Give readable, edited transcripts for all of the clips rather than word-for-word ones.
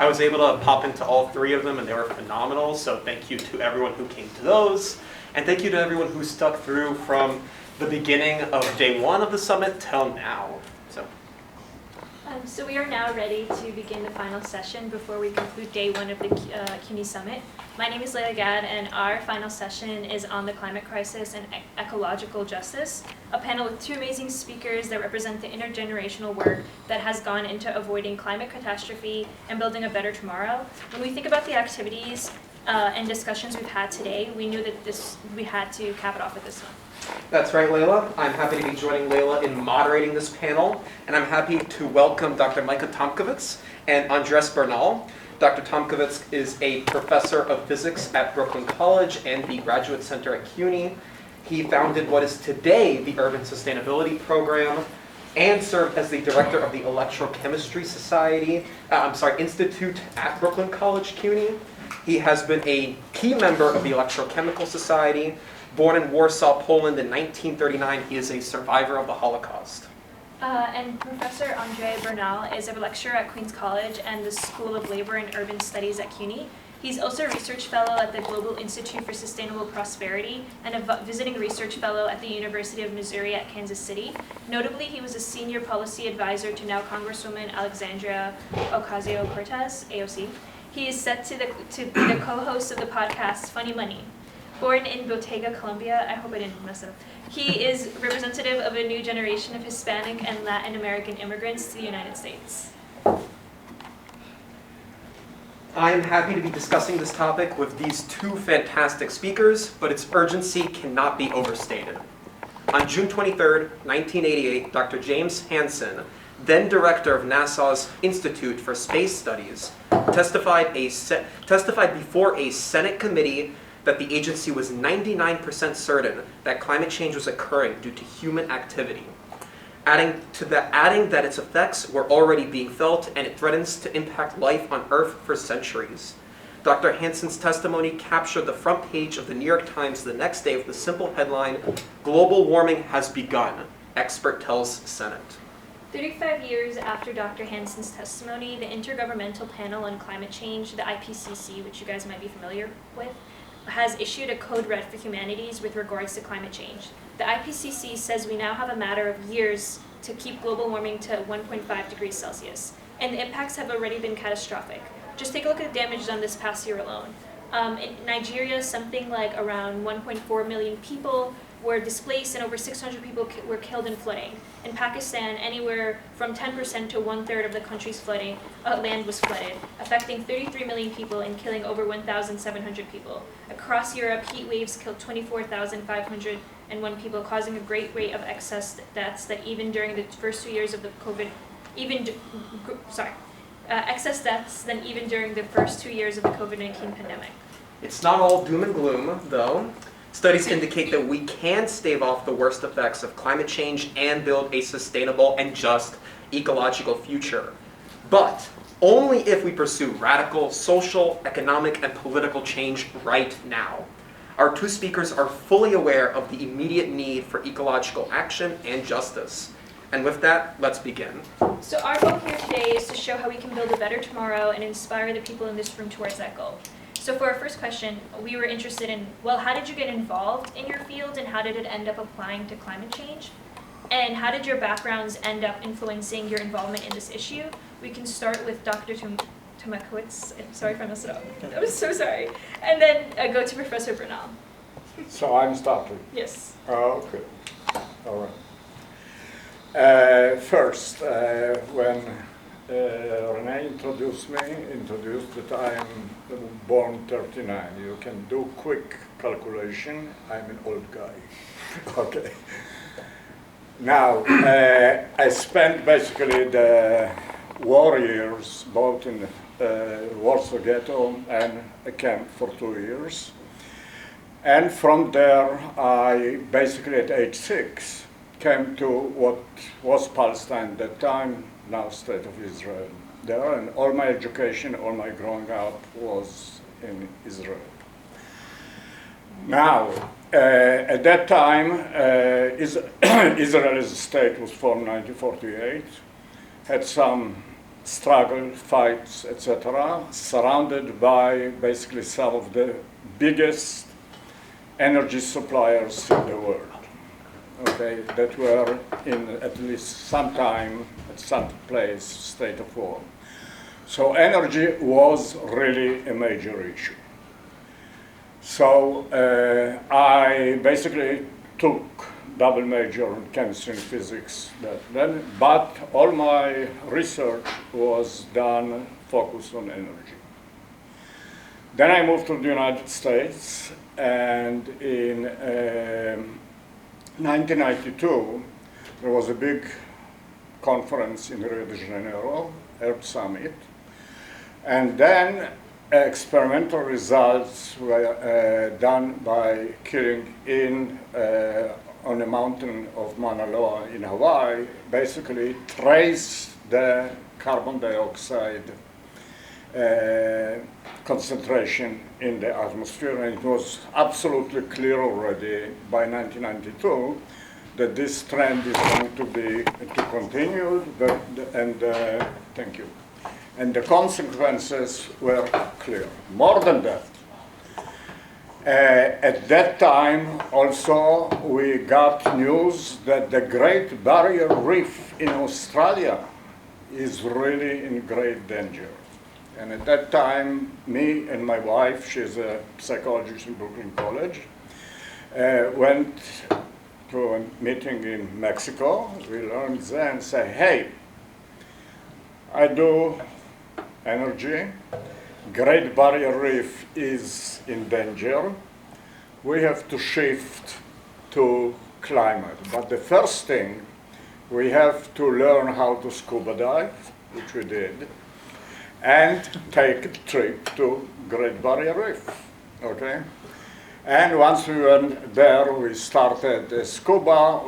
I was able to pop into all 3 of them, and they were phenomenal. So thank you to everyone who came to those. And thank you to everyone who stuck through from the beginning of day 1 of the summit till now. So we are now ready to begin the final session before we conclude day 1 of the CUNY Summit. My name is Laila, and our final session is on the climate crisis and ecological justice, a panel with 2 amazing speakers that represent the intergenerational work that has gone into avoiding climate catastrophe and building a better tomorrow. When we think about the activities and discussions we've had today, we knew that we had to cap it off with this one. That's right, Laila. I'm happy to be joining Laila in moderating this panel, and I'm happy to welcome Dr. Micha Tomkiewicz and Andrés Bernal. Dr. Tomkiewicz is a professor of physics at Brooklyn College and the Graduate Center at CUNY. He founded what is today the Urban Sustainability Program and served as the director of the Electrochemistry Institute at Brooklyn College, CUNY. He has been a key member of the Electrochemical Society. Born in Warsaw, Poland in 1939, he is a survivor of the Holocaust. And Professor Andrés Bernal is a lecturer at Queens College and the School of Labor and Urban Studies at CUNY. He's also a research fellow at the Global Institute for Sustainable Prosperity and a visiting research fellow at the University of Missouri at Kansas City. Notably, he was a senior policy advisor to now Congresswoman Alexandria Ocasio-Cortez, AOC. He is set to be the co-host of the podcast Funny Money. Born in Bottega, Colombia, I hope I didn't mess up. He is representative of a new generation of Hispanic and Latin American immigrants to the United States. I am happy to be discussing this topic with these 2 fantastic speakers, but its urgency cannot be overstated. On June 23, 1988, Dr. James Hansen, then director of NASA's Institute for Space Studies, testified before a Senate committee that the agency was 99% certain that climate change was occurring due to human activity, adding that its effects were already being felt and it threatens to impact life on Earth for centuries. Dr. Hansen's testimony captured the front page of the New York Times the next day with the simple headline, "Global warming has begun, expert tells Senate." 35 years after Dr. Hansen's testimony, the Intergovernmental Panel on Climate Change, the IPCC, which you guys might be familiar with, has issued a code red for humanities with regards to climate change. The IPCC says we now have a matter of years to keep global warming to 1.5 degrees Celsius, and the impacts have already been catastrophic. Just take a look at the damage done this past year alone. In Nigeria, something like around 1.4 million people were displaced and over 600 people were killed in flooding. In Pakistan, anywhere from 10% to 1/3 of the country's land was flooded, affecting 33 million people and killing over 1,700 people. Across Europe, heat waves killed 24,501 people, causing a great rate of excess deaths that even during the first 2 years of the excess deaths than even during the first 2 years of the COVID-19 pandemic. It's not all doom and gloom, though. Studies indicate that we can stave off the worst effects of climate change and build a sustainable and just ecological future. But only if we pursue radical social, economic, and political change right now. Our 2 speakers are fully aware of the immediate need for ecological action and justice. And with that, let's begin. So our goal here today is to show how we can build a better tomorrow and inspire the people in this room towards that goal. So for our first question, we were interested in, well, how did you get involved in your field and how did it end up applying to climate change? And how did your backgrounds end up influencing your involvement in this issue? We can start with Dr. Tomkiewicz. Sorry if I messed it up. I'm so sorry. And then go to Professor Bernal. So I'm starting? Yes. Okay. All right. First, when Rene introduced that I am born 39. You can do quick calculation. I'm an old guy. Okay. Now, I spent basically the war years both in Warsaw Ghetto and a camp for 2 years. And from there, I basically at age 6 came to what was Palestine at that time, now State of Israel. There, and all my education, all my growing up was in Israel. Now, at that time, Israel as a state was formed in 1948, had some struggle, fights, etc., surrounded by basically some of the biggest energy suppliers in the world, okay, that were in at least some time, at some place, state of war. So energy was really a major issue. So I basically took double major in chemistry and physics then, but all my research was done focused on energy. Then I moved to the United States, and in 1992 there was a big conference in Rio de Janeiro, Earth Summit, and then experimental results were done by killing on the mountain of Mauna Loa in Hawaii, basically trace the carbon dioxide concentration in the atmosphere, and it was absolutely clear already by 1992 that this trend is going to continue, thank you. And the consequences were clear. More than that, at that time also we got news that the Great Barrier Reef in Australia is really in great danger. And at that time, me and my wife, she's a psychologist in Brooklyn College, went to a meeting in Mexico. We learned then, say, hey, I do energy, Great Barrier Reef is in danger, we have to shift to climate. But the first thing, we have to learn how to scuba dive, which we did, and take a trip to Great Barrier Reef, okay? And once we went there, we started scuba.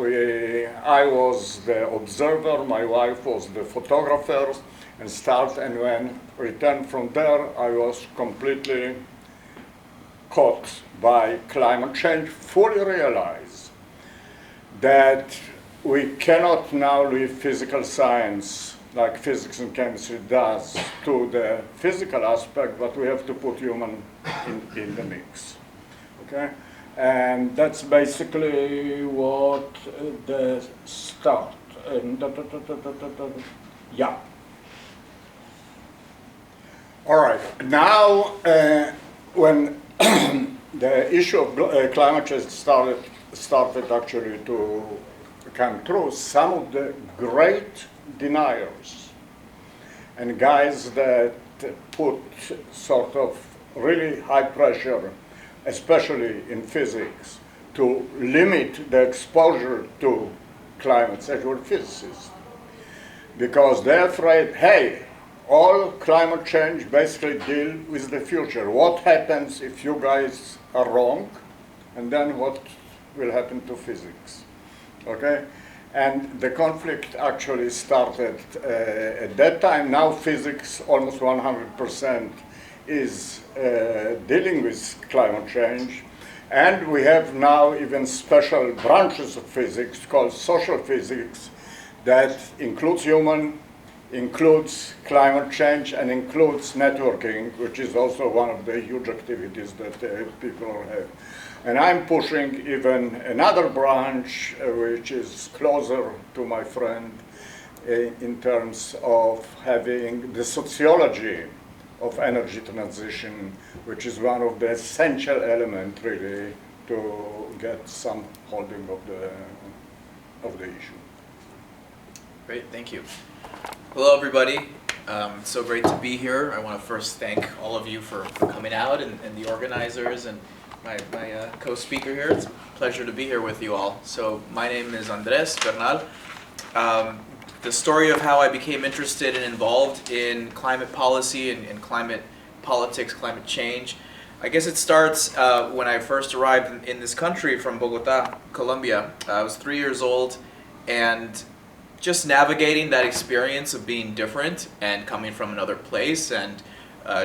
I was the observer, my wife was the photographer, and when we returned from there, I was completely caught by climate change, fully realized that we cannot now leave physical science like physics and chemistry does to the physical aspect, but we have to put human in the mix, okay? And that's basically what the start, yeah. All right, now when the issue of climate change started actually to come true, some of the great deniers and guys that put sort of really high pressure, especially in physics, to limit the exposure to climate change were physicists. Because they're afraid, hey, all climate change basically deal with the future. What happens if you guys are wrong? And then what will happen to physics? Okay? And the conflict actually started at that time. Now physics, almost 100%, is dealing with climate change. And we have now even special branches of physics called social physics that includes human, includes climate change, and includes networking, which is also one of the huge activities that people have. And I'm pushing even another branch, which is closer to my friend in terms of having the sociology of energy transition, which is one of the essential elements really to get some holding of the issue. Great, thank you. Hello, everybody. It's so great to be here. I want to first thank all of you for coming out and the organizers and my co-speaker here. It's a pleasure to be here with you all. So my name is Andrés, Bernal. The story of how I became interested and involved in climate policy and climate politics, climate change, I guess it starts when I first arrived in this country from Bogota, Colombia. I was 3 years old, and just navigating that experience of being different and coming from another place and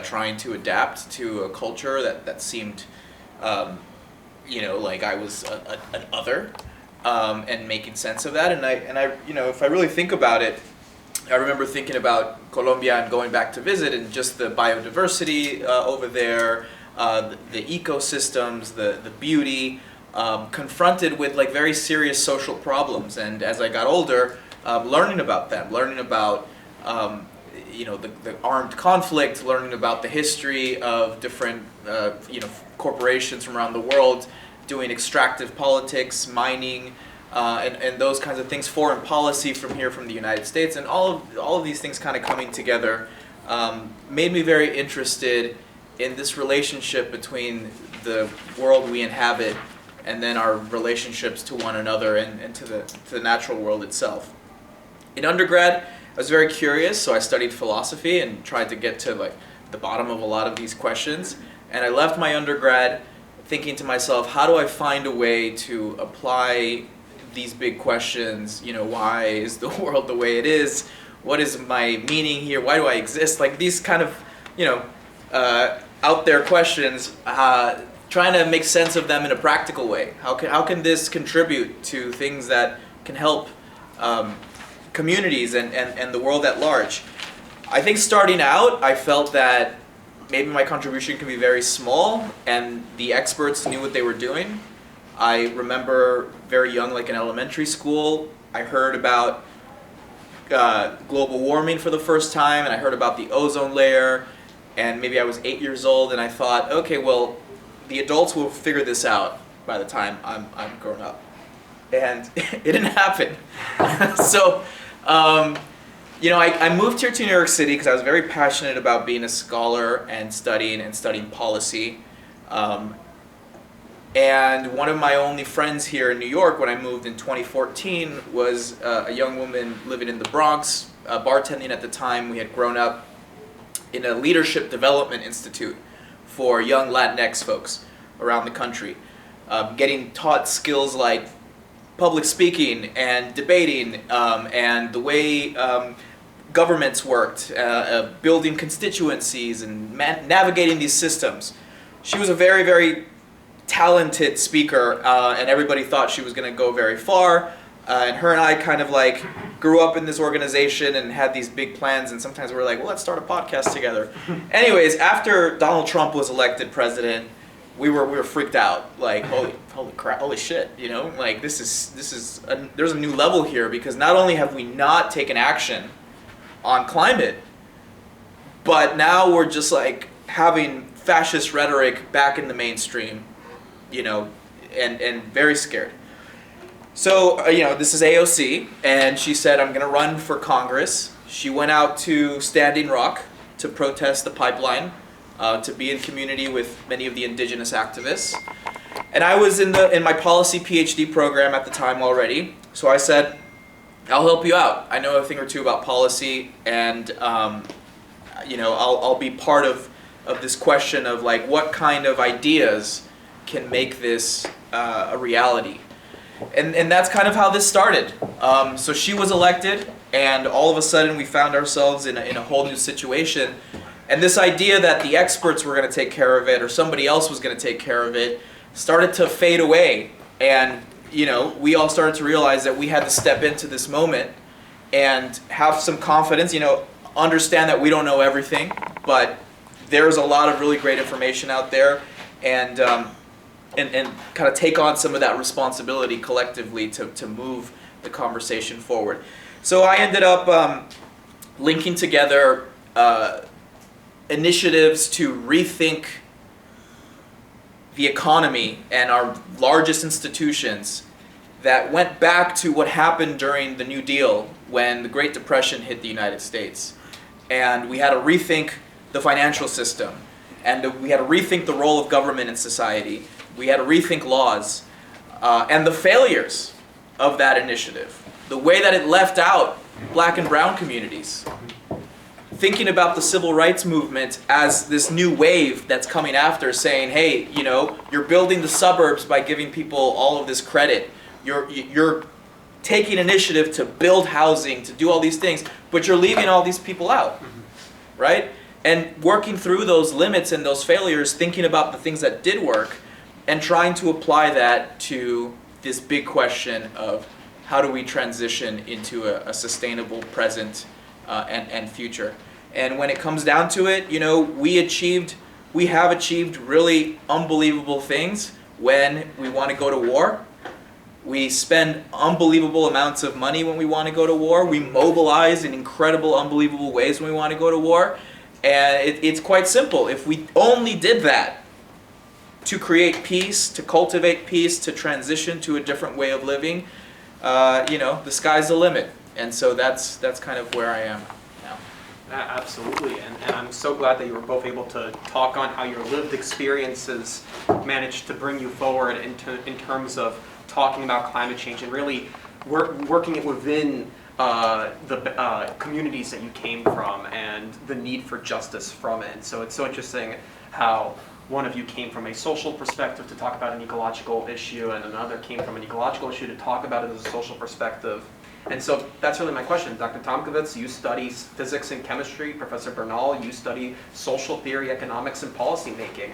trying to adapt to a culture that seemed, like I was an other, and making sense of that. And I, if I really think about it, I remember thinking about Colombia and going back to visit, and just the biodiversity over there, the ecosystems, the beauty, confronted with like very serious social problems. And as I got older, learning about them, learning about the armed conflict, learning about the history of different corporations from around the world doing extractive politics, mining, and those kinds of things, foreign policy from the United States, and all of these things kind of coming together made me very interested in this relationship between the world we inhabit and then our relationships to one another and to the natural world itself. In undergrad, I was very curious, so I studied philosophy and tried to get to like the bottom of a lot of these questions. And I left my undergrad thinking to myself, how do I find a way to apply these big questions? Why is the world the way it is? What is my meaning here? Why do I exist? Like these kind of, out there questions, trying to make sense of them in a practical way. How can this contribute to things that can help communities and the world at large? I think starting out, I felt that maybe my contribution could be very small and the experts knew what they were doing. I remember very young, like in elementary school, I heard about global warming for the first time, and I heard about the ozone layer, and maybe I was 8 years old, and I thought, okay, well, the adults will figure this out by the time I'm grown up. And it didn't happen. So, I moved here to New York City because I was very passionate about being a scholar and studying policy. And one of my only friends here in New York when I moved in 2014 was a young woman living in the Bronx, bartending at the time. We had grown up in a leadership development institute for young Latinx folks around the country, getting taught skills like public speaking and debating and the way governments worked, building constituencies and navigating these systems. She was a very, very talented speaker, and everybody thought she was going to go very far. And her and I kind of like grew up in this organization and had these big plans, and sometimes we were like, well, let's start a podcast together. Anyways, after Donald Trump was elected president, we were freaked out, like holy crap, holy shit, like there's a new level here, because not only have we not taken action on climate, but now we're just like having fascist rhetoric back in the mainstream, and very scared. So, this is AOC, and she said, I'm going to run for Congress. She went out to Standing Rock to protest the pipeline, to be in community with many of the indigenous activists. And I was in my policy PhD program at the time already, so I said, I'll help you out. I know a thing or two about policy, and I'll be part of this question of like what kind of ideas can make this a reality. And that's kind of how this started. So she was elected, and all of a sudden we found ourselves in a whole new situation. And this idea that the experts were going to take care of it or somebody else was going to take care of it started to fade away. And we all started to realize that we had to step into this moment and have some confidence, understand that we don't know everything, but there's a lot of really great information out there, and kind of take on some of that responsibility collectively to move the conversation forward. So I ended up linking together initiatives to rethink the economy and our largest institutions that went back to what happened during the New Deal when the Great Depression hit the United States. And we had to rethink the financial system, and we had to rethink the role of government in society. We had to rethink laws, and the failures of that initiative, the way that it left out black and brown communities. Thinking about the civil rights movement as this new wave that's coming after, saying, hey, you're building the suburbs by giving people all of this credit. You're taking initiative to build housing, to do all these things, but you're leaving all these people out, right? And working through those limits and those failures, thinking about the things that did work, and trying to apply that to this big question of how do we transition into a sustainable present and future. And when it comes down to it, you know, we have achieved really unbelievable things when we want to go to war. We spend unbelievable amounts of money when we want to go to war. We mobilize in incredible, unbelievable ways when we want to go to war. And it's quite simple. If we only did that to create peace, to cultivate peace, to transition to a different way of living, you know, the sky's the limit. And so that's kind of where I am now. Absolutely, and I'm so glad that you were both able to talk on how your lived experiences managed to bring you forward in terms of talking about climate change and really working it within the communities that you came from and the need for justice from it. And so it's so interesting how one of you came from a social perspective to talk about an ecological issue, and another came from an ecological issue to talk about it as a social perspective. And so that's really my question. Dr. Tomkiewicz, you study physics and chemistry. Professor Bernal, you study social theory, economics, and policy making.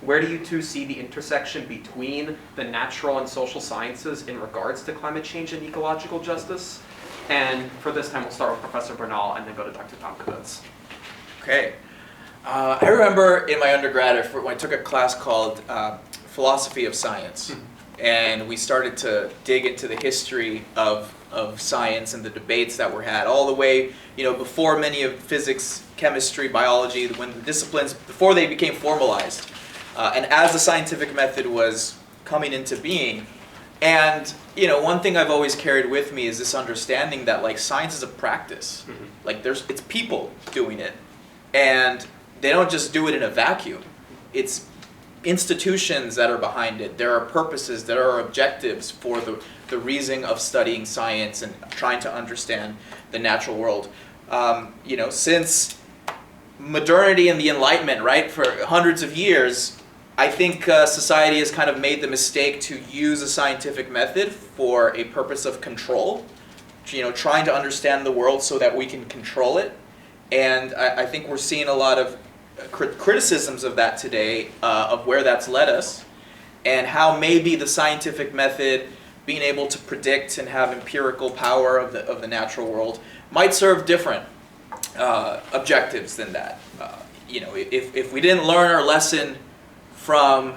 Where do you two see the intersection between the natural and social sciences in regards to climate change and ecological justice? And for this time, we'll start with Professor Bernal and then go to Dr. Tomkiewicz. Okay. I remember in my undergrad, when I took a class called Philosophy of Science, and we started to dig into the history of science and the debates that were had all the way, you know, before many of physics, chemistry, biology, when the disciplines, before they became formalized. And as the scientific method was coming into being. And, you know, one thing I've always carried with me is this understanding that, like, science is a practice. Like, it's people doing it. And they don't just do it in a vacuum. It's institutions that are behind it. There are purposes, there are objectives for the reason of studying science and trying to understand the natural world. You know, since modernity and the Enlightenment, right, for hundreds of years, I think society has kind of made the mistake to use a scientific method for a purpose of control, you know, trying to understand the world so that we can control it. And I think we're seeing a lot of criticisms of that today, of where that's led us, and how maybe the scientific method, being able to predict and have empirical power of the natural world, might serve different objectives than that. You know, if we didn't learn our lesson from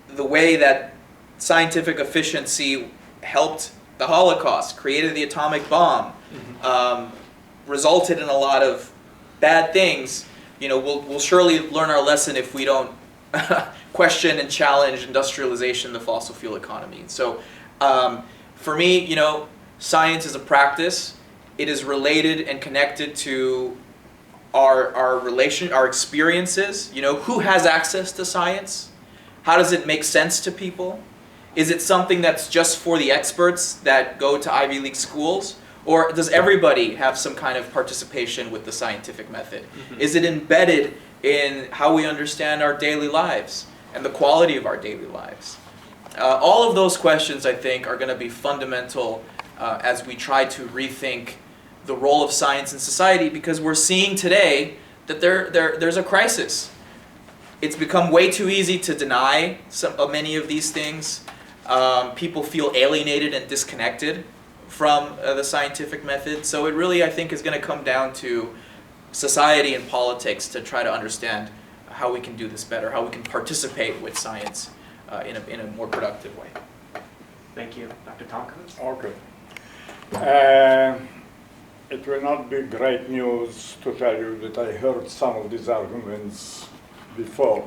the way that scientific efficiency helped the Holocaust, created the atomic bomb, resulted in a lot of bad things, you know, we'll surely learn our lesson if we don't question and challenge industrialization, the fossil fuel economy. So for me, you know, science is a practice. It is related and connected to our experiences. You know, who has access to science? How does it make sense to people? Is it something that's just for the experts that go to Ivy League schools? Or does everybody have some kind of participation with the scientific method? Is it embedded in how we understand our daily lives and the quality of our daily lives? All of those questions, I think, are going to be fundamental as we try to rethink the role of science in society, because we're seeing today that there's a crisis. It's become way too easy to deny many of these things. People feel alienated and disconnected from the scientific method. So it really, I think, is going to come down to society and politics to try to understand how we can do this better, how we can participate with science in a more productive way. Thank you. Dr. Tomkiewicz? Okay. It will not be great news to tell you that I heard some of these arguments before,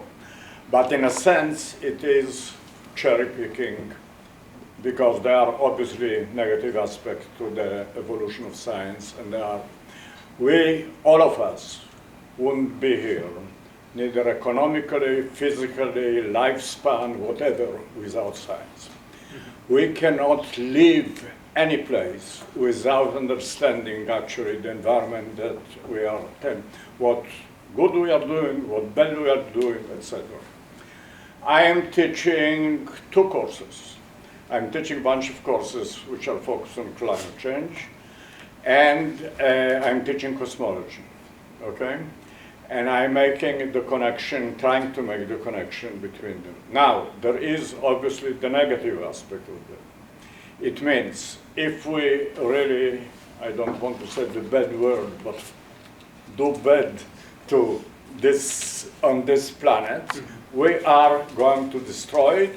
but in a sense it is cherry picking, because there are obviously negative aspects to the evolution of science, and all of us wouldn't be here, neither economically, physically, lifespan, whatever, without science. We cannot live any place without understanding actually the environment that we are in, what good we are doing, what bad we are doing, etc. I am teaching 2 courses. I'm teaching a bunch of courses which are focused on climate change, and I'm teaching cosmology, okay? And I'm making the connection, trying to make the connection between them. Now, there is obviously the negative aspect of that. It means if we really I don't want to say the bad word, but do bad to this, on this planet, we are going to destroy it,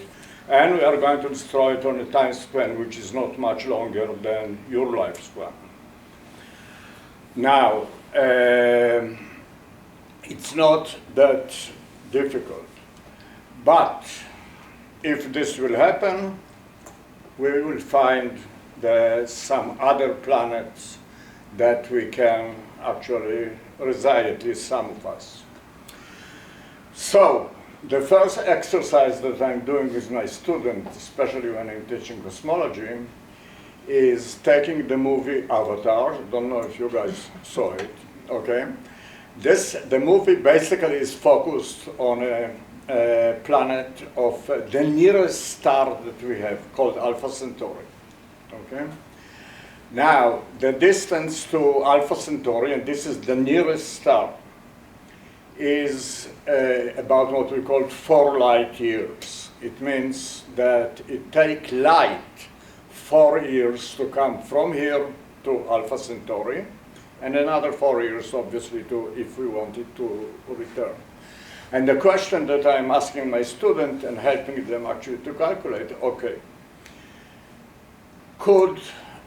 and we are going to destroy it on a time span which is not much longer than your lifespan. Now, it's not that difficult, but if this will happen, we will find some other planets that we can actually reside, at least some of us. So, the first exercise that I'm doing with my students, especially when I'm teaching cosmology, is taking the movie Avatar. Don't know if you guys saw it, okay? The movie basically is focused on a planet of the nearest star that we have, called Alpha Centauri, okay? Now, the distance to Alpha Centauri, and this is the nearest star, is about what we call 4 light years. It means that it takes light 4 years to come from here to Alpha Centauri, and another 4 years, obviously, if we wanted to return. And the question that I'm asking my student and helping them actually to calculate, okay, could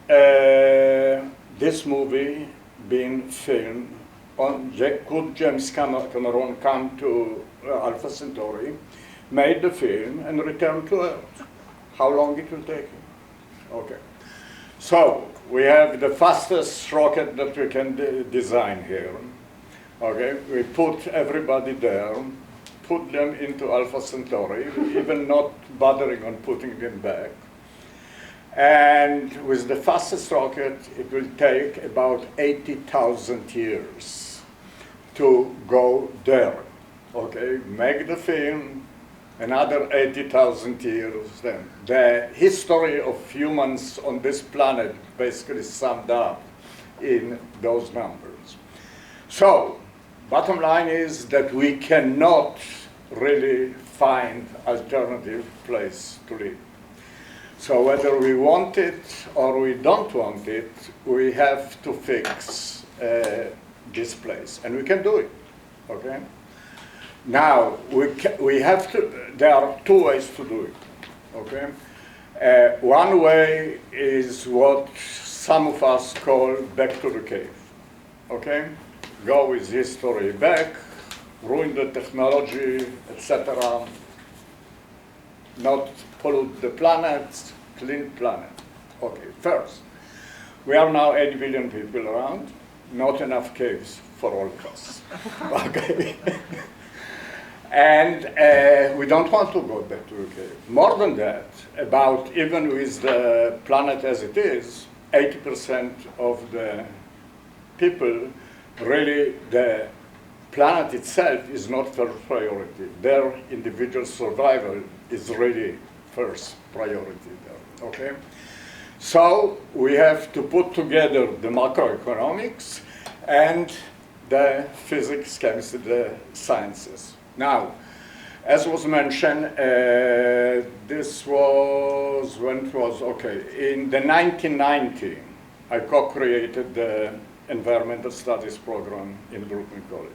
this movie being filmed could James Cameron come to Alpha Centauri, made the film, and return to Earth? How long it will take him? Okay. So, we have the fastest rocket that we can design here. Okay, we put everybody there, put them into Alpha Centauri, even not bothering on putting them back. And with the fastest rocket, it will take about 80,000 years to go there. Okay, make the film, another 80,000 years then. The history of humans on this planet basically summed up in those numbers. So, bottom line is that we cannot really find alternative place to live. So whether we want it or we don't want it, we have to fix this place, and we can do it, okay? Now, we have to, there are 2 ways to do it, okay? One way is what some of us call back to the cave, okay? Go with history back, ruin the technology, etc., not pollute the planet, clean planet. Okay, first, we are now 8 billion people around, not enough caves for all of us, okay? And we don't want to go back to the cave. More than that, even with the planet as it is, 80% of the people, really, the planet itself is not first priority. Their individual survival is really first priority there, okay? So we have to put together the macroeconomics and the physics, chemistry, the sciences. Now, as was mentioned, this was, when it was, okay, in the 1990, I co-created the environmental studies program in Brooklyn College.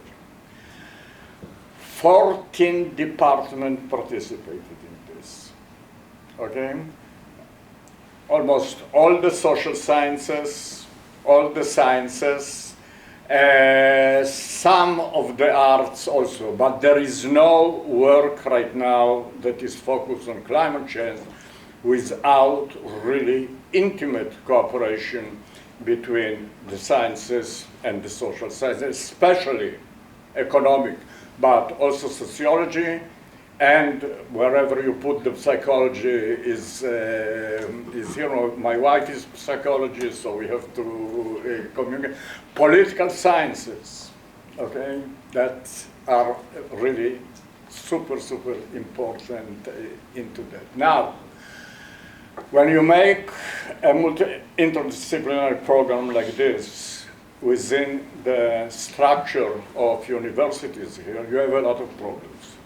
14 departments participated in this, okay? Almost all the social sciences, all the sciences, some of the arts also, but there is no work right now that is focused on climate change without really intimate cooperation between the sciences and the social sciences, especially economic, but also sociology, and wherever you put the psychology is you know, my wife is psychologist, so we have to communicate. Political sciences, okay, that are really super, super important into that. Now, when you make a interdisciplinary program like this, within the structure of universities here, you have a lot of problems.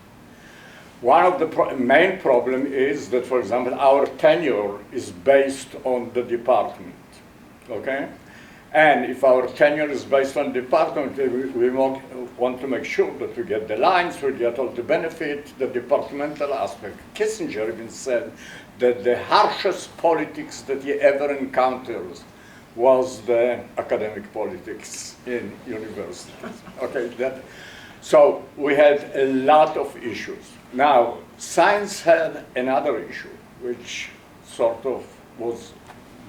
One of the main problem is that, for example, our tenure is based on the department, okay? And if our tenure is based on department, we want to make sure that we get the lines, we get all the benefit, the departmental aspect. Kissinger even said that the harshest politics that he ever encounters was the academic politics in universities. Okay, so we had a lot of issues. Now, science had another issue, which sort of was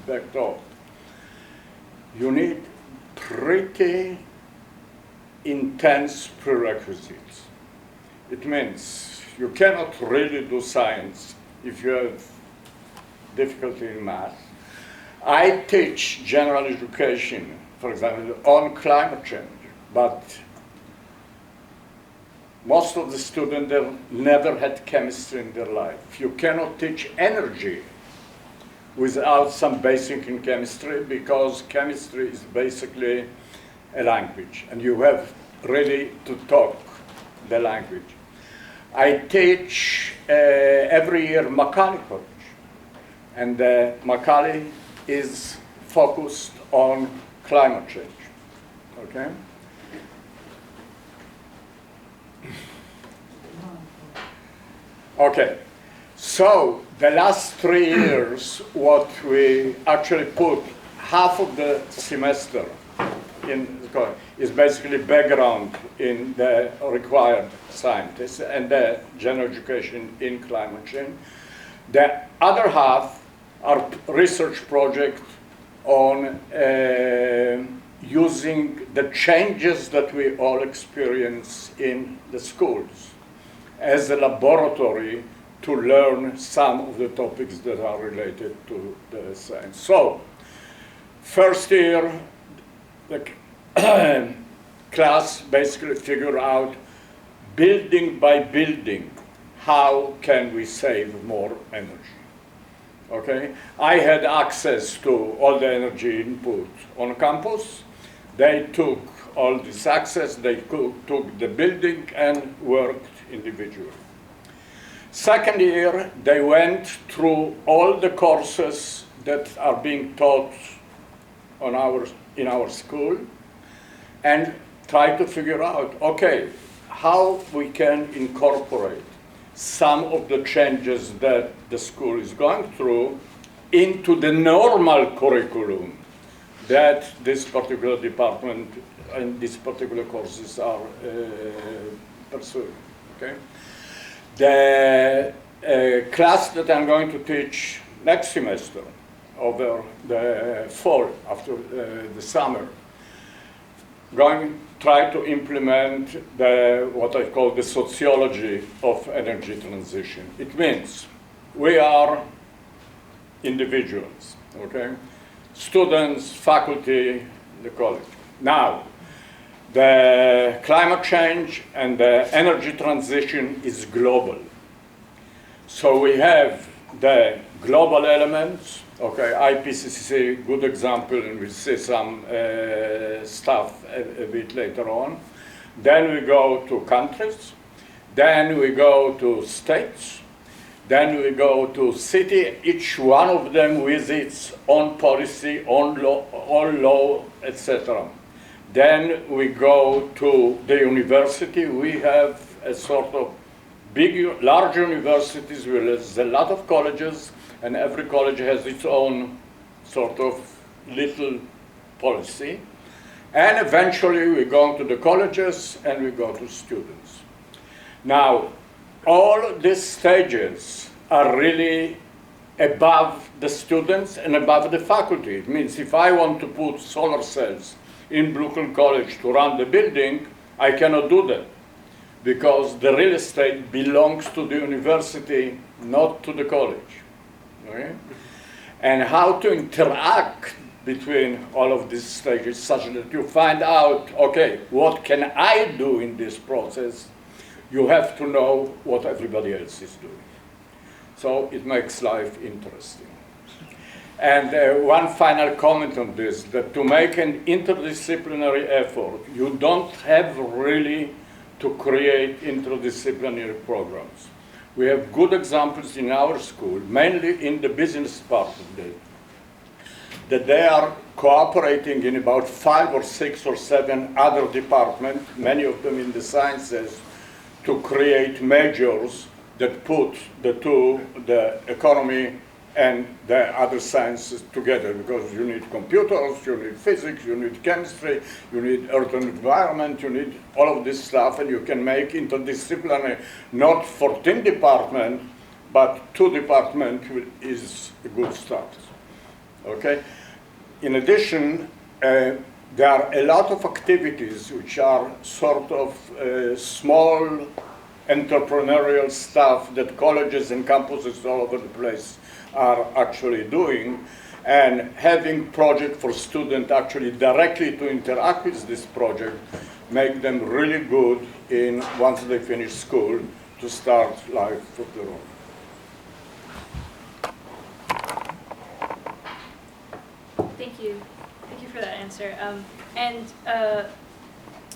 backed off. You need pretty intense prerequisites. It means you cannot really do science if you have difficulty in math. I teach general education, for example, on climate change, but most of the students never had chemistry in their life. You cannot teach energy without some basic in chemistry, because chemistry is basically a language, and you have really to talk the language. I teach every year Macaulay College, and Macaulay is focused on climate change, okay? Okay, so the last 3 years, what we actually put half of the semester in the college is basically background in the required scientists and the general education in climate change. The other half are research project on using the changes that we all experience in the schools as a laboratory to learn some of the topics that are related to the science. So, first year, the class basically figured out, building by building, how can we save more energy? Okay, I had access to all the energy input on campus. They took all this access, they took the building and worked individually. Second year, they went through all the courses that are being taught in our school and tried to figure out, okay, how we can incorporate some of the changes that the school is going through into the normal curriculum that this particular department and these particular courses are pursuing, okay? The class that I'm going to teach next semester, over the fall, after the summer, going to try to implement what I call the sociology of energy transition. It means we are individuals, okay? Students, faculty, the college. Now, the climate change and the energy transition is global. So we have the global elements, okay, IPCC, good example, and we'll see some stuff a bit later on. Then we go to countries, then we go to states, then we go to city, each one of them with its own policy, own law, etc. Then we go to the university. We have a sort of large universities with a lot of colleges, and every college has its own sort of little policy. And eventually we go to the colleges and we go to students. Now, all these stages are really above the students and above the faculty. It means if I want to put solar cells in Brooklyn College to run the building, I cannot do that, because the real estate belongs to the university, not to the college. Okay? And how to interact between all of these stages such that you find out, okay, what can I do in this process? You have to know what everybody else is doing. So it makes life interesting. And one final comment on this, that to make an interdisciplinary effort, you don't have really to create interdisciplinary programs. We have good examples in our school, mainly in the business part of it. that they are cooperating in about 5 or 6 or 7 other departments, many of them in the sciences, to create majors that put the economy and the other sciences together, because you need computers, you need physics, you need chemistry, you need earth and environment, you need all of this stuff, and you can make interdisciplinary, not 14 departments, but 2 departments is a good start. Okay? In addition, there are a lot of activities which are sort of small entrepreneurial stuff that colleges and campuses all over the place are actually doing, and having project for students actually directly to interact with this project make them really good in, once they finish school, to start life of their own. Thank you. Thank you for that answer.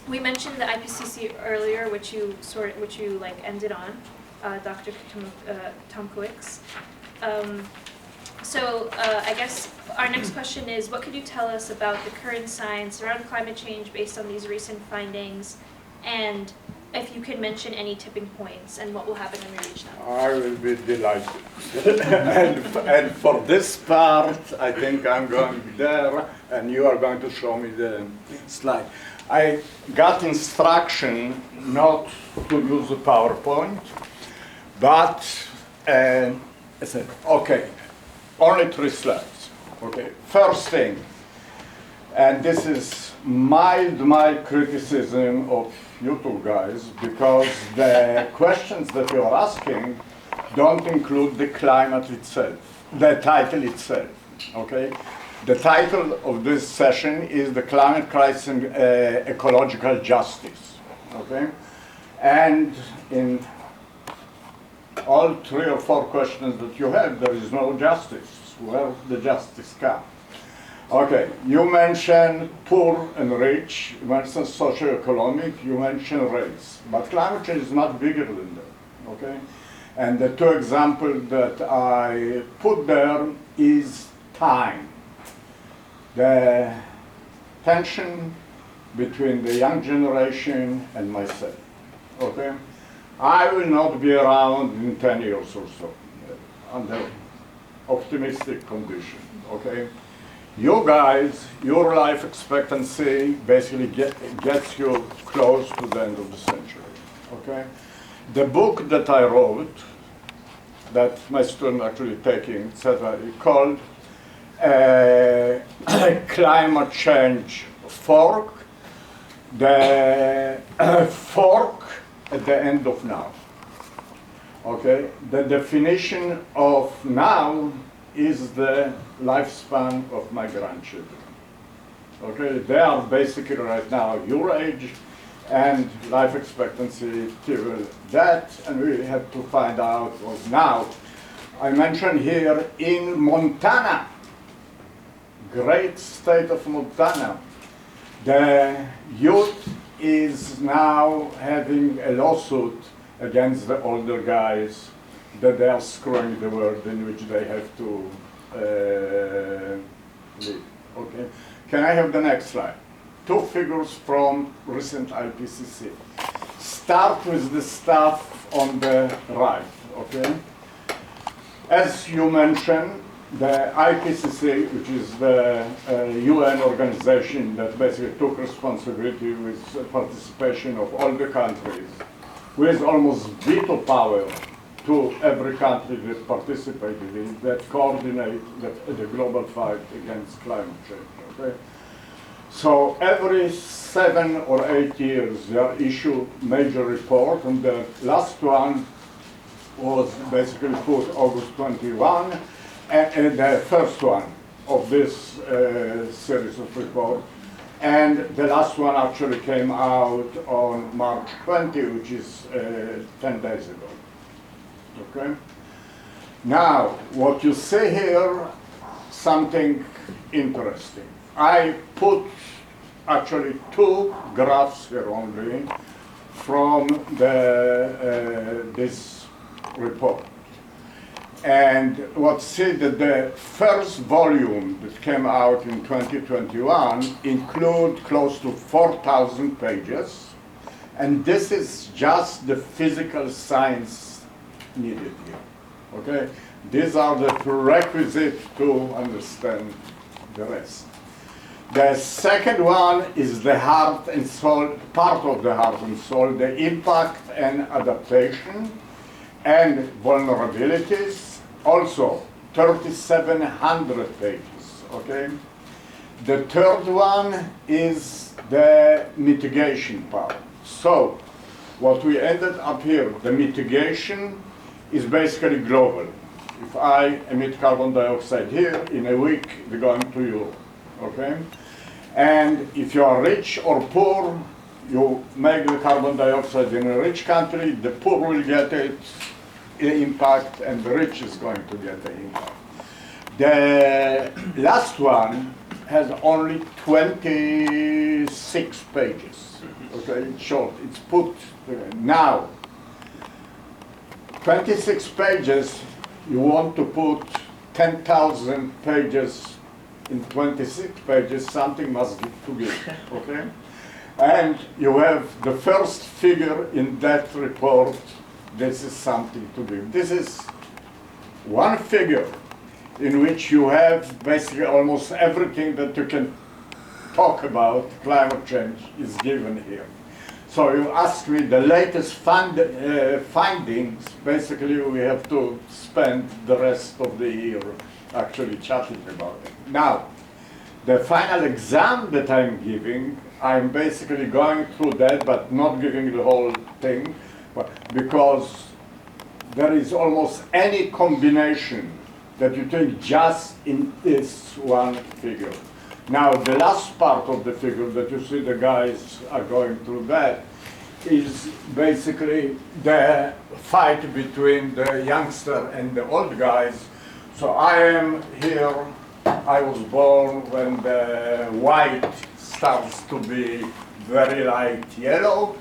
We mentioned the IPCC earlier, which you ended on, Dr. Tomkiewicz. I guess our next question is, what could you tell us about the current science around climate change based on these recent findings, and if you could mention any tipping points and what will happen when we reach them? I will be delighted. and for this part, I think I'm going there, and you are going to show me the slide. I got instruction not to use a PowerPoint, but I said, okay, only 3 slides. Okay, first thing, and this is mild criticism of you 2 guys, because the questions that you're asking don't include the climate itself, the title itself. Okay, the title of this session is the Climate Crisis and Ecological Justice. Okay, and in all 3 or 4 questions that you have, there is no justice. Where the justice come? Okay, you mentioned poor and rich, you mentioned socioeconomic, you mentioned race. But climate change is much bigger than that, okay? And the 2 examples that I put there is time. The tension between the young generation and myself, okay? I will not be around in 10 years or so, under optimistic condition, okay? You guys, your life expectancy basically gets you close to the end of the century, okay? The book that I wrote, that my student actually taking, etc., called Climate Change Fork, the fork at the end of now. Okay, the definition of now is the lifespan of my grandchildren. Okay, they are basically right now your age, and life expectancy till that, and we have to find out now. I mentioned here in Montana, great state of Montana, the youth is now having a lawsuit against the older guys that they are screwing the world in which they have to live. Okay. Can I have the next slide? 2 figures from recent IPCC. Start with the stuff on the right, okay? As you mentioned, the IPCC, which is the UN organization that basically took responsibility with participation of all the countries, with almost veto power to every country that participated in, that coordinate the global fight against climate change, okay? So every 7 or 8 years, they issue major report, and the last one was basically put August 21, and the first one of this series of reports. And the last one actually came out on March 20, which is 10 days ago. Okay? Now, what you see here, something interesting. I put actually 2 graphs here only from this report. And what's see that the first volume that came out in 2021 include close to 4,000 pages. And this is just the physical science needed here, okay? These are the prerequisites to understand the rest. The second one is the heart and soul, part of the heart and soul, the impact and adaptation and vulnerabilities, also 3,700 pages, okay? The third one is the mitigation part. So, what we ended up here, the mitigation is basically global. If I emit carbon dioxide here, in a week, they're going to Europe, okay? And if you are rich or poor, you make the carbon dioxide in a rich country, the poor will get it, the impact, and the rich is going to get the impact. The last one has only 26 pages. Okay, it's short. It's put now. 26 pages. You want to put 10,000 pages in 26 pages. Something must to give. Okay, and you have the first figure in that report. This is something to give. This is one figure in which you have basically almost everything that you can talk about climate change is given here. So you ask me the latest findings, basically we have to spend the rest of the year actually chatting about it. Now, the final exam that I'm giving, I'm basically going through that, but not giving the whole thing, because there is almost any combination that you take just in this one figure. Now, the last part of the figure that you see the guys are going through that is basically the fight between the youngster and the old guys. So I am here, I was born when the white starts to be very light yellow,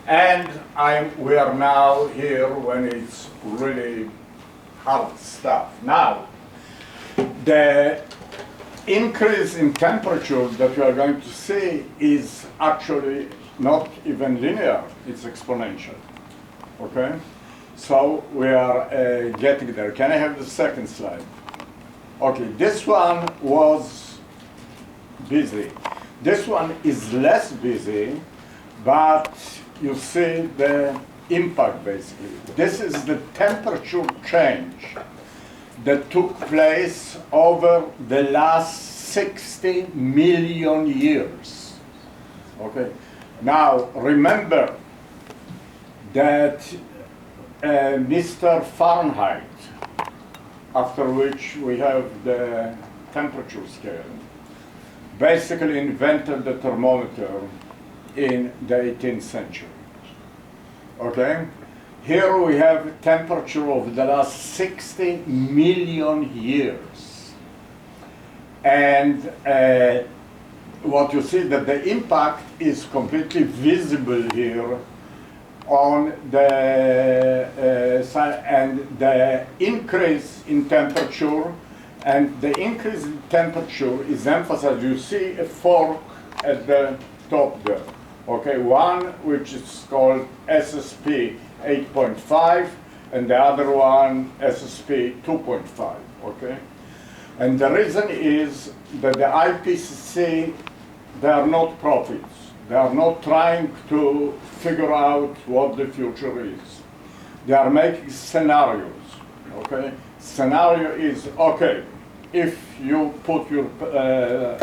and we are now here when it's really hard stuff. Now, the increase in temperature that we are going to see is actually not even linear, it's exponential, okay? So we are getting there. Can I have the second slide? Okay, this one was busy. This one is less busy, but you see the impact basically. This is the temperature change that took place over the last 60 million years. Okay. Now remember that Mr. Fahrenheit, after which we have the temperature scale, basically invented the thermometer in the 18th century. Okay. Here we have temperature of the last 60 million years. And what you see that the impact is completely visible here on the side, and the increase in temperature, and the increase in temperature is emphasized. You see a fork at the top there. Okay, one which is called SSP 8.5, and the other one SSP 2.5, okay? And the reason is that the IPCC, they are not prophets. They are not trying to figure out what the future is. They are making scenarios, okay? Scenario is, okay, if you put your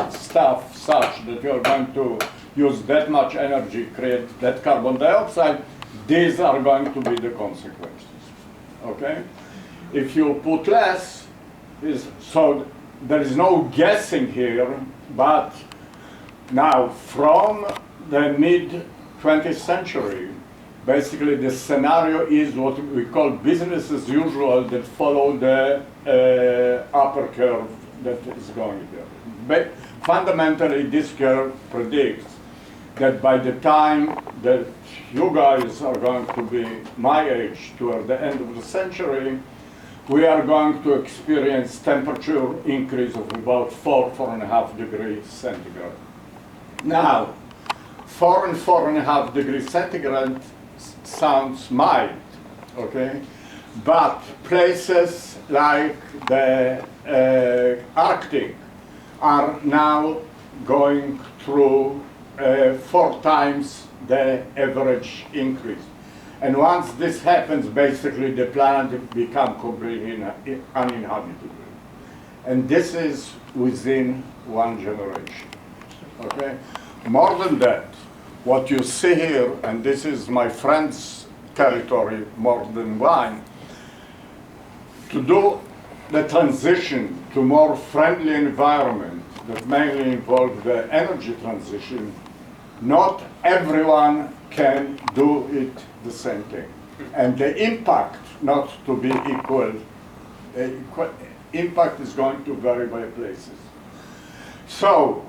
stuff such that you're going to use that much energy, create that carbon dioxide, these are going to be the consequences, okay? If you put less, so there is no guessing here, but now from the mid-20th century, basically the scenario is what we call business as usual that follow the upper curve that is going there. But fundamentally, this curve predicts that by the time that you guys are going to be my age toward the end of the century, we are going to experience temperature increase of about 4.5 degrees centigrade. Now, 4 and 4.5 degrees centigrade sounds mild, okay? But places like the Arctic are now going through 4 times the average increase. And once this happens, basically the planet becomes completely uninhabitable. And this is within 1 generation, okay? More than that, what you see here, and this is my friend's territory more than mine, to do the transition to more friendly environment that mainly involve the energy transition, not everyone can do it the same thing. And the impact not to be equal, impact is going to vary by places. So,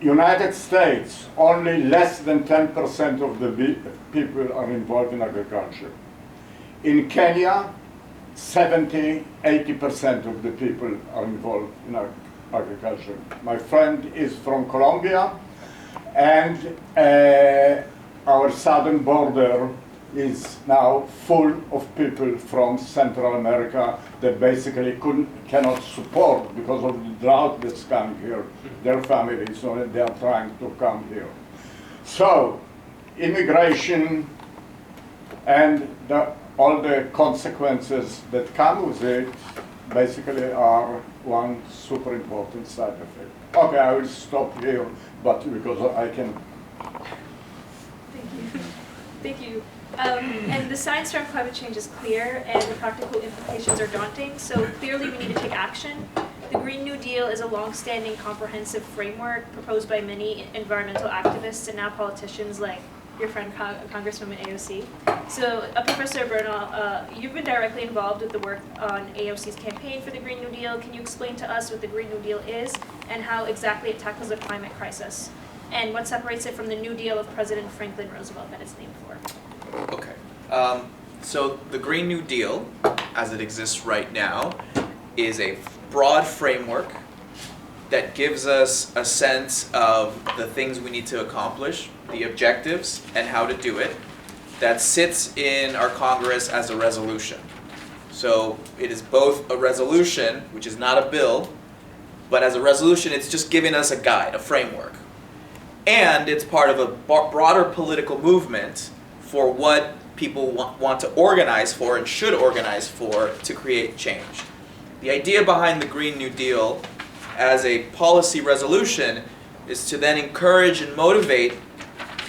United States, only less than 10% of the people are involved in agriculture. In Kenya, 70–80% of the people are involved in agriculture. My friend is from Colombia, and our southern border is now full of people from Central America that basically cannot support, because of the drought that's come here, their families, so they are trying to come here. So, immigration and all the consequences that come with it basically are one super important side effect. Okay, I will stop here, but because I can. Thank you. Thank you. And the science around climate change is clear, and the practical implications are daunting, so clearly we need to take action. The Green New Deal is a long-standing comprehensive framework proposed by many environmental activists and now politicians like your friend Congresswoman AOC. So, Professor Bernal, you've been directly involved with the work on AOC's campaign for the Green New Deal. Can you explain to us what the Green New Deal is and how exactly it tackles the climate crisis? And what separates it from the New Deal of President Franklin Roosevelt that it's named for? Okay. So the Green New Deal, as it exists right now, is a broad framework that gives us a sense of the things we need to accomplish, the objectives, and how to do it, that sits in our Congress as a resolution. So it is both a resolution, which is not a bill, but as a resolution, it's just giving us a guide, a framework. And it's part of a broader political movement for what people want to organize for and should organize for to create change. The idea behind the Green New Deal as a policy resolution is to then encourage and motivate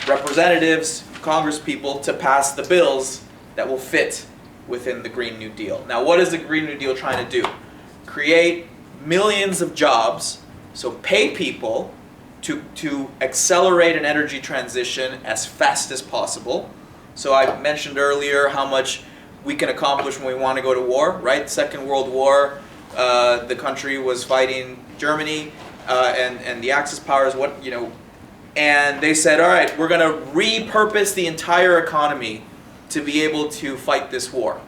representatives, congresspeople to pass the bills that will fit within the Green New Deal. Now, what is the Green New Deal trying to do? Create millions of jobs, so pay people to accelerate an energy transition as fast as possible. So I mentioned earlier how much we can accomplish when we want to go to war, right? Second World War, the country was fighting Germany and the Axis powers, and they said, all right, we're going to repurpose the entire economy to be able to fight this war.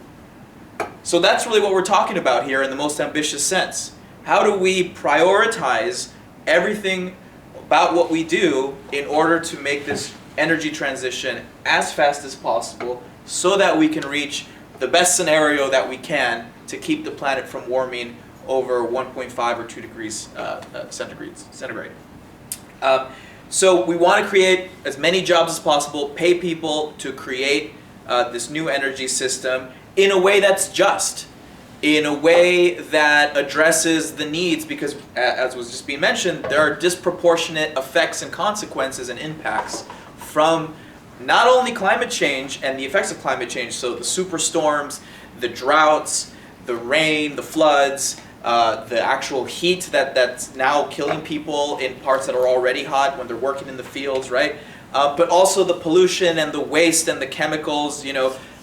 So that's really what we're talking about here in the most ambitious sense. How do we prioritize everything about what we do in order to make this energy transition as fast as possible so that we can reach the best scenario that we can to keep the planet from warming over 1.5 or 2 degrees centigrade. So we want to create as many jobs as possible, pay people to create this new energy system in a way that's just, in a way that addresses the needs, because as was just being mentioned, there are disproportionate effects and consequences and impacts from not only climate change and the effects of climate change, so the superstorms, the droughts, the rain, the floods, the actual heat that's now killing people in parts that are already hot when they're working in the fields, right? But also the pollution and the waste and the chemicals,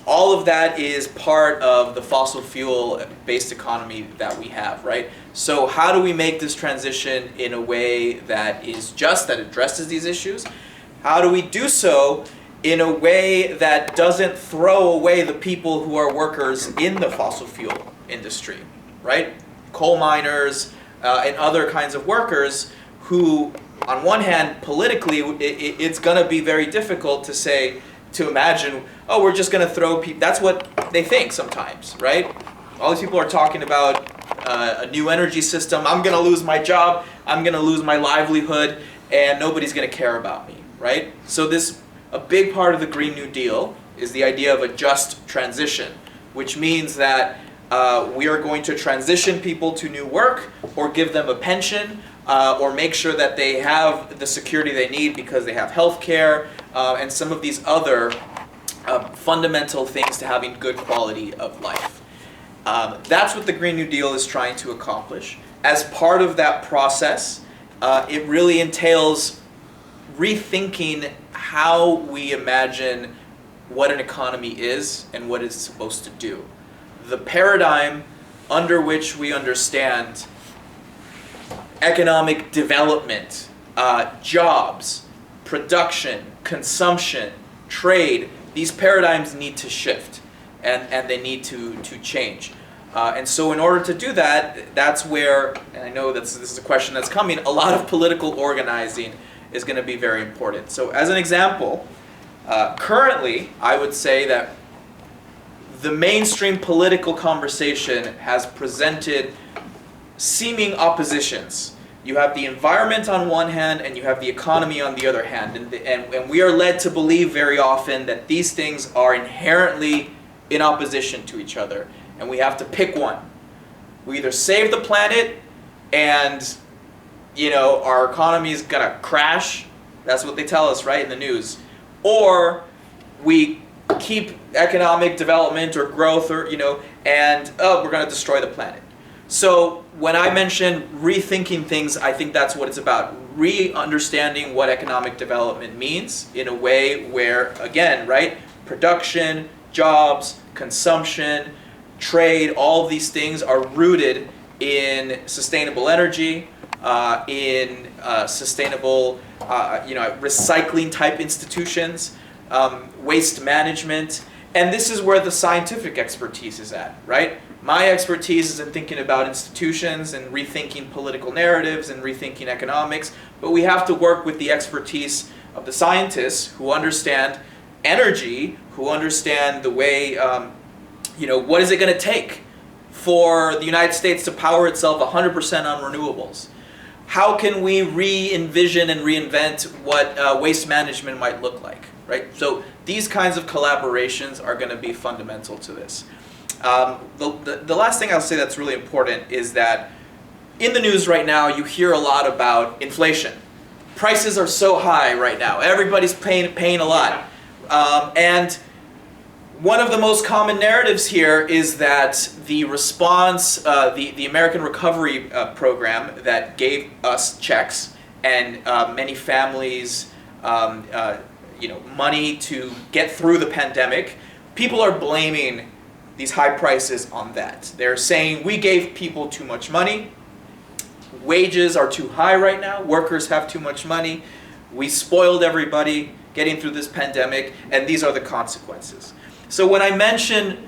all of that is part of the fossil fuel-based economy that we have, right? So how do we make this transition in a way that is just, that addresses these issues? How do we do so in a way that doesn't throw away the people who are workers in the fossil fuel industry, right? Coal miners and other kinds of workers who, on one hand, politically, it's going to be very difficult to imagine, oh, we're just going to throw people. That's what they think sometimes, right? All these people are talking about a new energy system. I'm going to lose my job. I'm going to lose my livelihood, and nobody's going to care about me, right? So a big part of the Green New Deal is the idea of a just transition, which means that we are going to transition people to new work, or give them a pension, or make sure that they have the security they need because they have health care, and some of these other fundamental things to having good quality of life. That's what the Green New Deal is trying to accomplish. As part of that process, it really entails rethinking how we imagine what an economy is and what it's supposed to do. The paradigm under which we understand economic development, jobs, production, consumption, trade, these paradigms need to shift, and they need to change. And so in order to do that, that's where, and I know this is a question that's coming, a lot of political organizing is going to be very important. So as an example, currently I would say that the mainstream political conversation has presented seeming oppositions. You have the environment on one hand, and you have the economy on the other hand. And we are led to believe very often that these things are inherently in opposition to each other, and we have to pick one. We either save the planet and, our economy is going to crash. That's what they tell us, right, in the news. Or we keep economic development or growth, or, and, we're going to destroy the planet. So when I mention rethinking things, I think that's what it's about. Re-understanding what economic development means in a way where, again, right, production, jobs, consumption, trade, all of these things are rooted in sustainable energy, in sustainable, recycling type institutions, waste management, and this is where the scientific expertise is at, right? My expertise is in thinking about institutions and rethinking political narratives and rethinking economics, but we have to work with the expertise of the scientists who understand energy, who understand the way, what is it going to take for the United States to power itself 100% on renewables? How can we re-envision and reinvent what waste management might look like, right? So these kinds of collaborations are going to be fundamental to this. The last thing I'll say that's really important is that in the news right now, you hear a lot about inflation. Prices are so high right now. Everybody's paying a lot. And one of the most common narratives here is that the response, the American Recovery Program that gave us checks and many families, money to get through the pandemic, people are blaming these high prices on that. They're saying we gave people too much money, wages are too high right now, workers have too much money, we spoiled everybody getting through this pandemic, and these are the consequences. So when I mention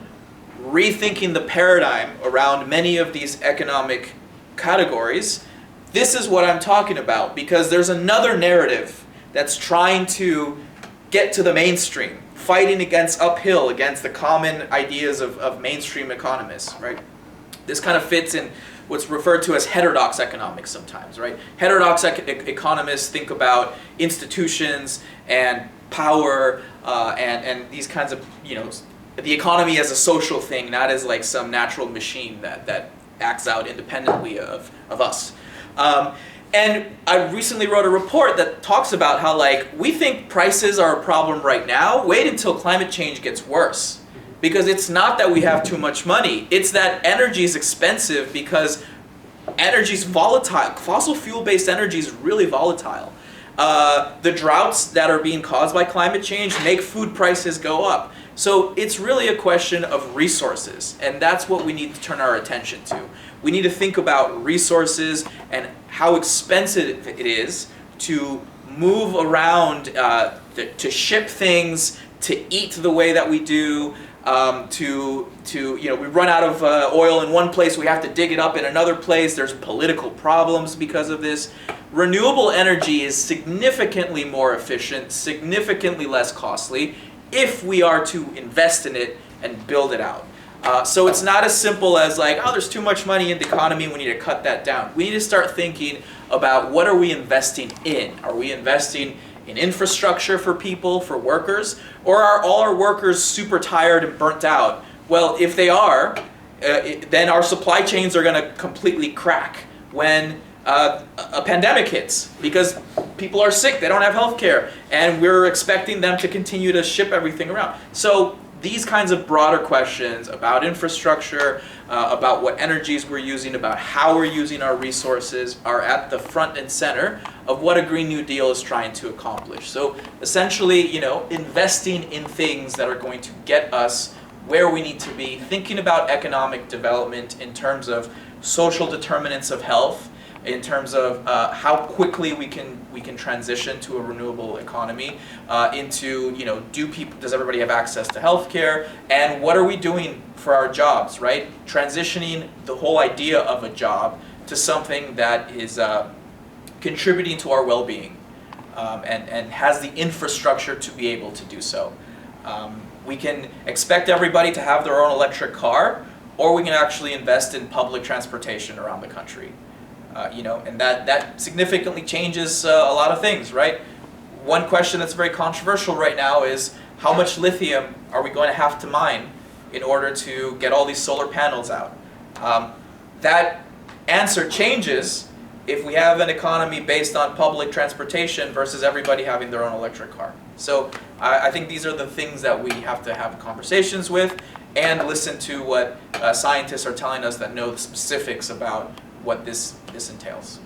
rethinking the paradigm around many of these economic categories, this is what I'm talking about, because there's another narrative that's trying to get to the mainstream, fighting uphill against the common ideas of mainstream economists, right? This kind of fits in what's referred to as heterodox economics sometimes, right? Heterodox economists think about institutions and power and these kinds of, the economy as a social thing, not as like some natural machine that acts out independently of us. And I recently wrote a report that talks about how we think prices are a problem right now. Wait until climate change gets worse. Because it's not that we have too much money. It's that energy is expensive because energy is volatile. Fossil fuel-based energy is really volatile. The droughts that are being caused by climate change make food prices go up. So it's really a question of resources, and that's what we need to turn our attention to. We need to think about resources and how expensive it is to move around to ship things, to eat the way that we do, we run out of oil in one place, we have to dig it up in another place. There's political problems because of this. Renewable energy is significantly more efficient, significantly less costly if we are to invest in it and build it out. So it's not as simple as like, oh, there's too much money in the economy, we need to cut that down. We need to start thinking about what are we investing in? Are we investing in infrastructure for people, for workers? Or are all our workers super tired and burnt out? Well, if they are, then our supply chains are going to completely crack when a pandemic hits, because people are sick, they don't have health care, and we're expecting them to continue to ship everything around. So these kinds of broader questions about infrastructure, about what energies we're using, about how we're using our resources are at the front and center of what a Green New Deal is trying to accomplish. So essentially, investing in things that are going to get us where we need to be, thinking about economic development in terms of social determinants of health, in terms of how quickly we can transition to a renewable economy, into does everybody have access to healthcare, and what are we doing for our jobs, right? Transitioning the whole idea of a job to something that is contributing to our well-being, and has the infrastructure to be able to do so. We can expect everybody to have their own electric car, or we can actually invest in public transportation around the country. And that significantly changes a lot of things, right? One question that's very controversial right now is how much lithium are we going to have to mine in order to get all these solar panels out? That answer changes if we have an economy based on public transportation versus everybody having their own electric car. So I think these are the things that we have to have conversations with and listen to what scientists are telling us that know the specifics about what this entails.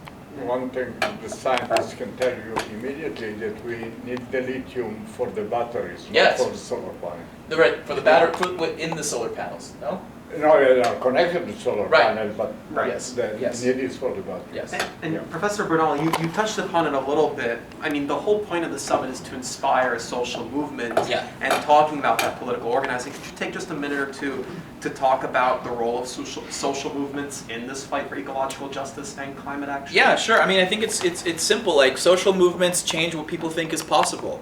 One thing the scientists can tell you immediately that we need the lithium for the batteries, Yes. not for the solar panel. Right, for the battery, in the solar panels, no? No, they are connected to solar Right. panel, but Right. Yes. the Yes. need is for the battery. Yes. And Yeah. Professor Bernal, you touched upon it a little bit. I mean, the whole point of the summit is to inspire a social movement. Yeah. And talking about that political organizing, could you take just a minute or two to talk about the role of social movements in this fight for ecological justice and climate action? Yeah, sure. I mean, I think it's simple. Like, social movements change what people think is possible.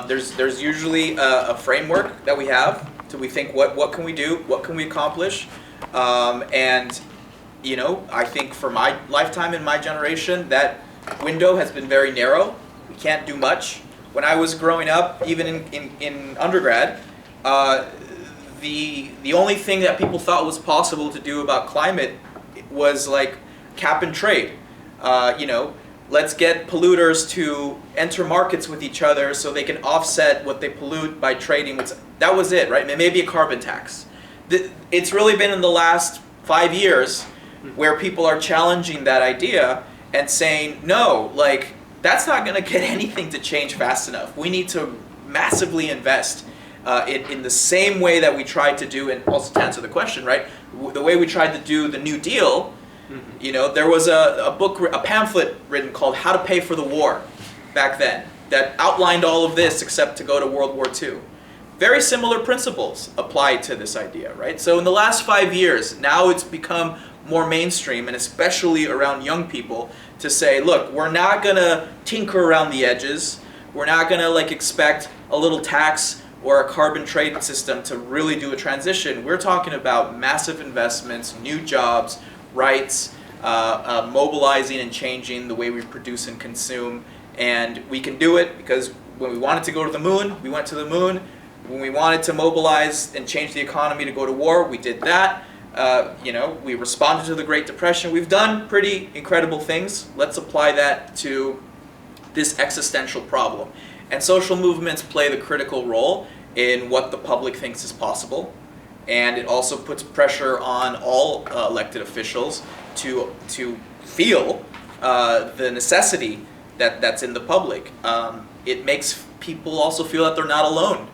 There's usually a framework that we have. So we think, what can we do? What can we accomplish? And I think for my lifetime and my generation, that window has been very narrow. We can't do much. When I was growing up, even in undergrad, the only thing that people thought was possible to do about climate was like cap and trade. Let's get polluters to enter markets with each other so they can offset what they pollute by trading. That was it, right? Maybe a carbon tax. It's really been in the last 5 years where people are challenging that idea and saying, no, like, that's not going to get anything to change fast enough. We need to massively invest in the same way that we tried to do, and also to answer the question, right, the way we tried to do the New Deal. There was a pamphlet written called How to Pay for the War back then that outlined all of this except to go to World War II. Very similar principles apply to this idea, right? So in the last 5 years, now it's become more mainstream, and especially around young people, to say, look, we're not going to tinker around the edges. We're not going to expect a little tax or a carbon trade system to really do a transition. We're talking about massive investments, new jobs, rights, mobilizing and changing the way we produce and consume. And we can do it because when we wanted to go to the moon, we went to the moon. When we wanted to mobilize and change the economy to go to war, we did that. We responded to the Great Depression. We've done pretty incredible things. Let's apply that to this existential problem. And social movements play the critical role in what the public thinks is possible. And it also puts pressure on all elected officials to feel the necessity that's in the public. It makes people also feel that they're not alone.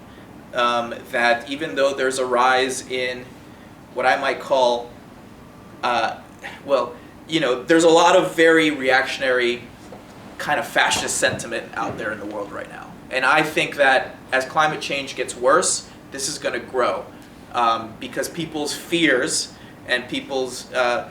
That even though there's a rise in what I might call, there's a lot of very reactionary kind of fascist sentiment out there in the world right now. And I think that as climate change gets worse, this is going to grow because people's fears and people's, the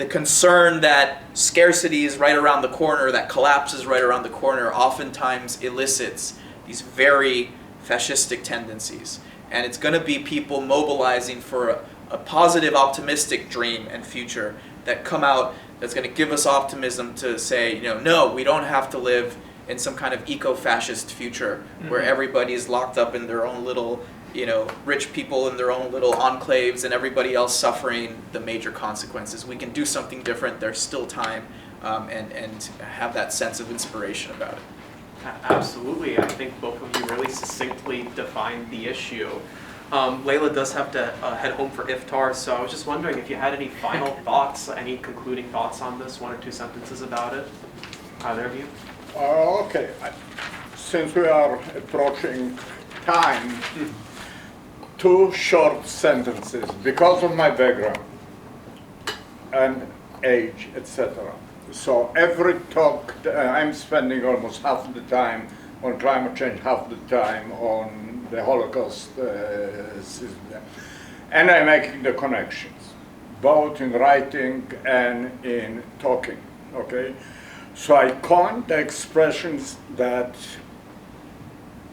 concern that scarcity is right around the corner, that collapse is right around the corner, oftentimes elicits these very fascistic tendencies. And it's going to be people mobilizing for a positive, optimistic dream and future that come out that's going to give us optimism to say, no, we don't have to live in some kind of eco-fascist future where everybody is locked up in their own little, rich people in their own little enclaves and everybody else suffering the major consequences. We can do something different. There's still time and have that sense of inspiration about it. Absolutely. I think both of you really succinctly defined the issue. Laila does have to head home for iftar, so I was just wondering if you had any final thoughts, any concluding thoughts on this, 1 or 2 sentences about it, either of you? Okay, since we are approaching time, 2 short sentences, because of my background and age, etc. So every talk, I'm spending almost half the time on climate change, half the time on the Holocaust system. And I'm making the connections, both in writing and in talking, okay? So I coined the expressions that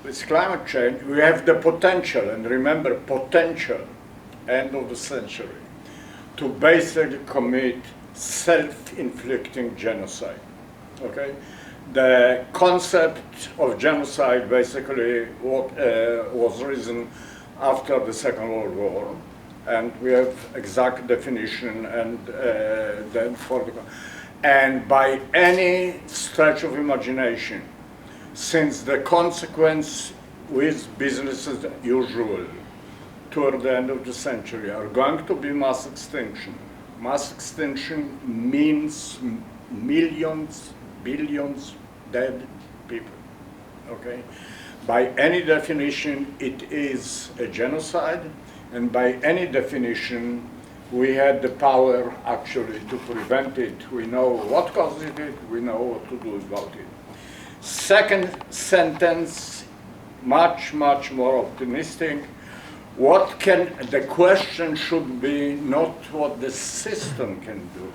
with climate change, we have the potential, and remember, potential, end of the century, to basically commit self-inflicting genocide, okay? The concept of genocide basically was risen after the Second World War, and we have exact definition and then for the, and by any stretch of imagination, since the consequence with business as usual toward the end of the century are going to be mass extinction. Mass extinction means millions, billions dead people, okay? By any definition, it is a genocide, and by any definition, we had the power actually to prevent it. We know what caused it, we know what to do about it. Second sentence, much, much more optimistic. The question should be not what the system can do,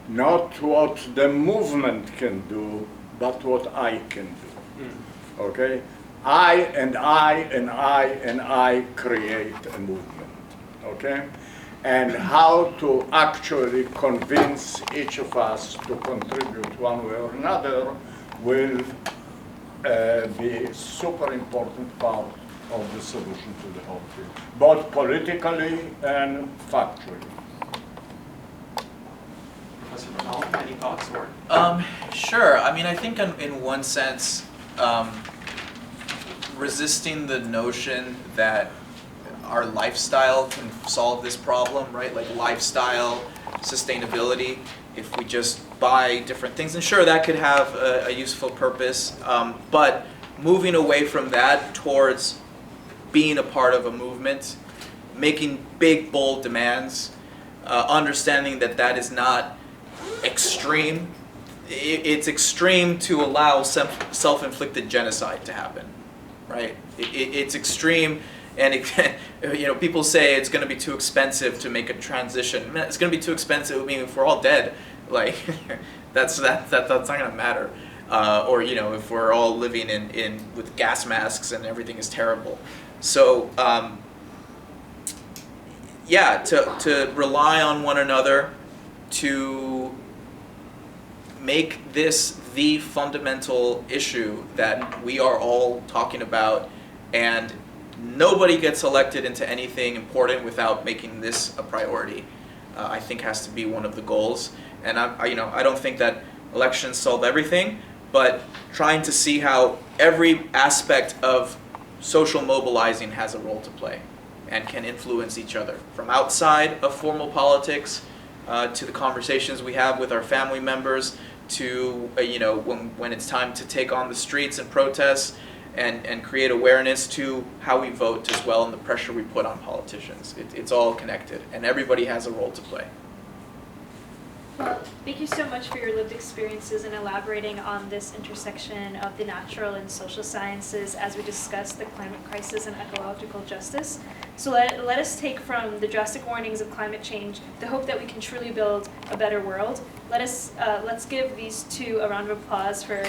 not what the movement can do, but what I can do, okay? I create a movement, okay? And how to actually convince each of us to contribute one way or another will be a super important part of the solution to the whole thing, both politically and factually. Professor Bernal, any thoughts? Or? Sure. I mean, I think in one sense, resisting the notion that our lifestyle can solve this problem, right? Like lifestyle, sustainability, if we just buy different things. And sure, that could have a useful purpose, but moving away from that towards being a part of a movement, making big, bold demands, understanding that that is not extreme. It's extreme to allow self-inflicted genocide to happen, right? It's extreme, and people say it's going to be too expensive to make a transition. It's going to be too expensive. I mean, if we're all dead, like that's not going to matter. Or if we're all living in with gas masks and everything is terrible. So to rely on one another to make this the fundamental issue that we are all talking about, and nobody gets elected into anything important without making this a priority, I think has to be one of the goals. And I don't think that elections solve everything, but trying to see how every aspect of social mobilizing has a role to play and can influence each other, from outside of formal politics to the conversations we have with our family members, to when it's time to take on the streets and protest and create awareness, to how we vote as well and the pressure we put on politicians. It's all connected, and everybody has a role to play. Well, thank you so much for your lived experiences and elaborating on this intersection of the natural and social sciences as we discuss the climate crisis and ecological justice. So let us take from the drastic warnings of climate change the hope that we can truly build a better world. Let's give these two a round of applause for.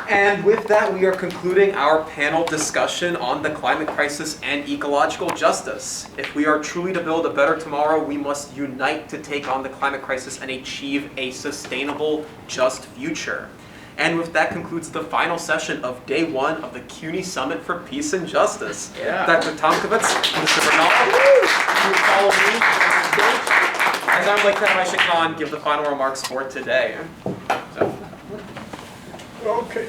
And with that, we are concluding our panel discussion on the climate crisis and ecological justice. If we are truly to build a better tomorrow, we must unite to take on the climate crisis and achieve a sustainable, just future. And with that concludes the final session of day 1 of the CUNY Summit for Peace and Justice. Yeah. Dr. Tomkiewicz, Mr. Bernal, you follow me on the stage. And I would like to have Micha Khan give the final remarks for today. So. Okay.